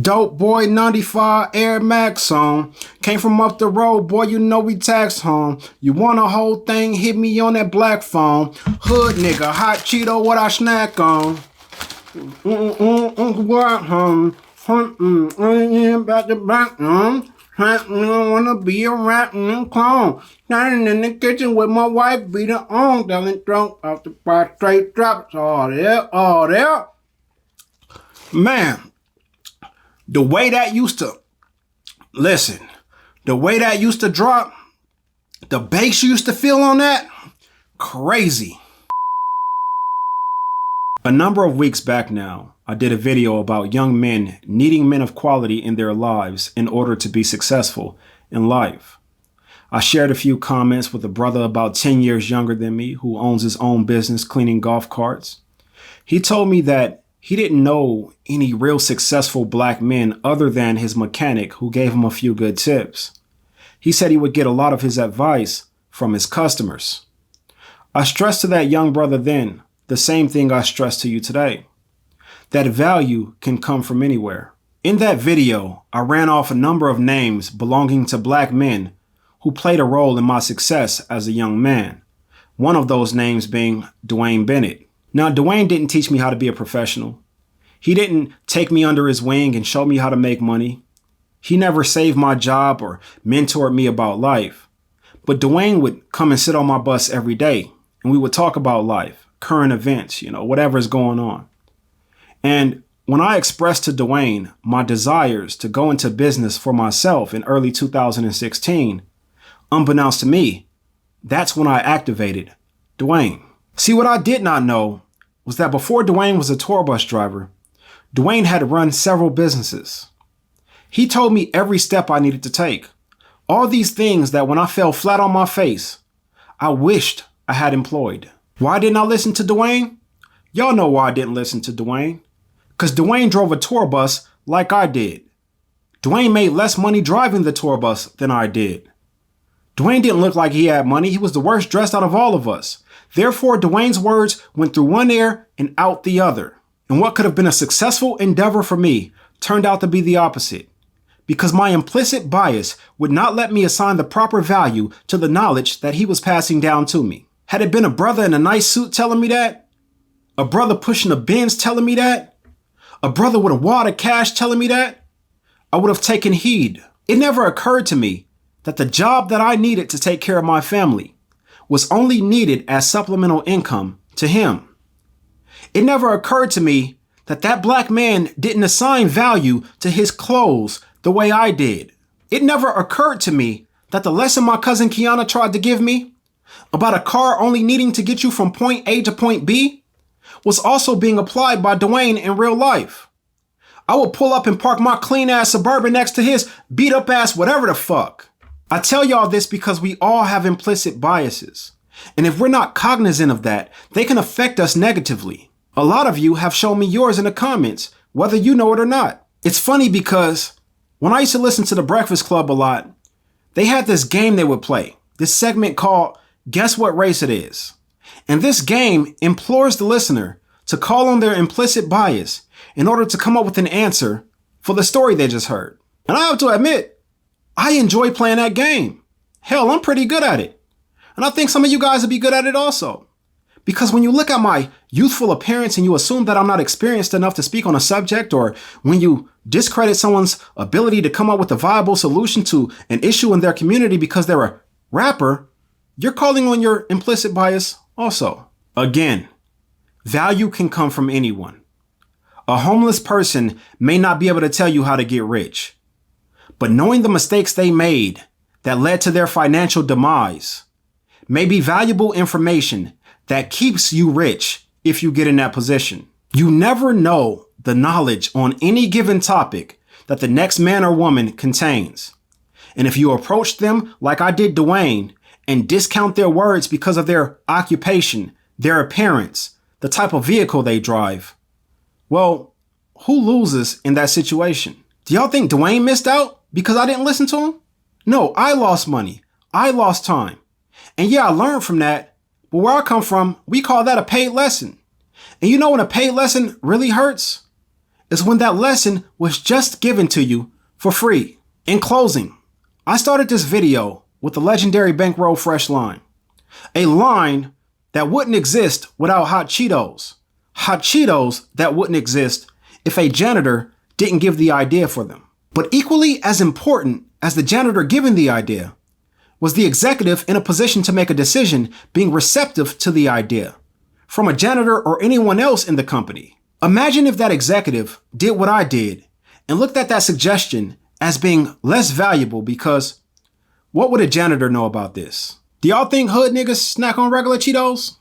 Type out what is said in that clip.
Dope boy 95 Air Max on. Came from up the road, boy, you know we tax home. You want a whole thing, hit me on that black phone. Hood nigga, hot Cheeto, what I snack on. What, back to back, I don't wanna be a rat and clone. Standing in the kitchen with my wife, beating on, telling drunk off the bar, straight drops, all there. Man, the way that used to drop, the bass you used to feel on that, crazy. A number of weeks back now, I did a video about young men needing men of quality in their lives in order to be successful in life. I shared a few comments with a brother about 10 years younger than me who owns his own business cleaning golf carts. He told me that he didn't know any real successful black men other than his mechanic who gave him a few good tips. He said he would get a lot of his advice from his customers. I stressed to that young brother then the same thing I stress to you today, that value can come from anywhere. In that video, I ran off a number of names belonging to black men who played a role in my success as a young man. One of those names being Dwayne Bennett. Now, Dwayne didn't teach me how to be a professional. He didn't take me under his wing and show me how to make money. He never saved my job or mentored me about life. But Dwayne would come and sit on my bus every day, and we would talk about life, current events, whatever's going on. And when I expressed to Dwayne my desires to go into business for myself in early 2016, unbeknownst to me, that's when I activated Dwayne. See, what I did not know was that before Dwayne was a tour bus driver, Dwayne had run several businesses. He told me every step I needed to take. All these things that when I fell flat on my face, I wished I had employed. Why didn't I listen to Dwayne? Y'all know why I didn't listen to Dwayne. Because Dwayne drove a tour bus like I did. Dwayne made less money driving the tour bus than I did. Dwayne didn't look like he had money. He was the worst dressed out of all of us. Therefore, Dwayne's words went through one ear and out the other. And what could have been a successful endeavor for me turned out to be the opposite. Because my implicit bias would not let me assign the proper value to the knowledge that he was passing down to me. Had it been a brother in a nice suit telling me that, a brother pushing a Benz telling me that, a brother with a wad of cash telling me that, I would have taken heed. It never occurred to me that the job that I needed to take care of my family was only needed as supplemental income to him. It never occurred to me that that black man didn't assign value to his clothes the way I did. It never occurred to me that the lesson my cousin Kiana tried to give me about a car only needing to get you from point A to point B was also being applied by Dwayne in real life. I would pull up and park my clean ass Suburban next to his beat up ass whatever the fuck. I tell y'all this because we all have implicit biases. And if we're not cognizant of that, they can affect us negatively. A lot of you have shown me yours in the comments, whether you know it or not. It's funny because when I used to listen to The Breakfast Club a lot, they had this game they would play, this segment called Guess What Race It Is. And this game implores the listener to call on their implicit bias in order to come up with an answer for the story they just heard. And I have to admit, I enjoy playing that game. Hell, I'm pretty good at it. And I think some of you guys would be good at it also. Because when you look at my youthful appearance and you assume that I'm not experienced enough to speak on a subject, or when you discredit someone's ability to come up with a viable solution to an issue in their community because they're a rapper, you're calling on your implicit bias also. Again, value can come from anyone. A homeless person may not be able to tell you how to get rich, but knowing the mistakes they made that led to their financial demise may be valuable information that keeps you rich if you get in that position. You never know the knowledge on any given topic that the next man or woman contains. And if you approach them like I did Dwayne and discount their words because of their occupation, their appearance, the type of vehicle they drive, well, who loses in that situation? Do y'all think Dwayne missed out because I didn't listen to him? No, I lost money. I lost time. And yeah, I learned from that. But where I come from, we call that a paid lesson. And you know when a paid lesson really hurts? is when that lesson was just given to you for free. In closing, I started this video with the legendary Bankroll Fresh line. A line that wouldn't exist without hot Cheetos. Hot Cheetos that wouldn't exist if a janitor didn't give the idea for them. But equally as important as the janitor giving the idea was the executive in a position to make a decision being receptive to the idea from a janitor or anyone else in the company. Imagine if that executive did what I did and looked at that suggestion as being less valuable because what would a janitor know about this? Do y'all think hood niggas snack on regular Cheetos?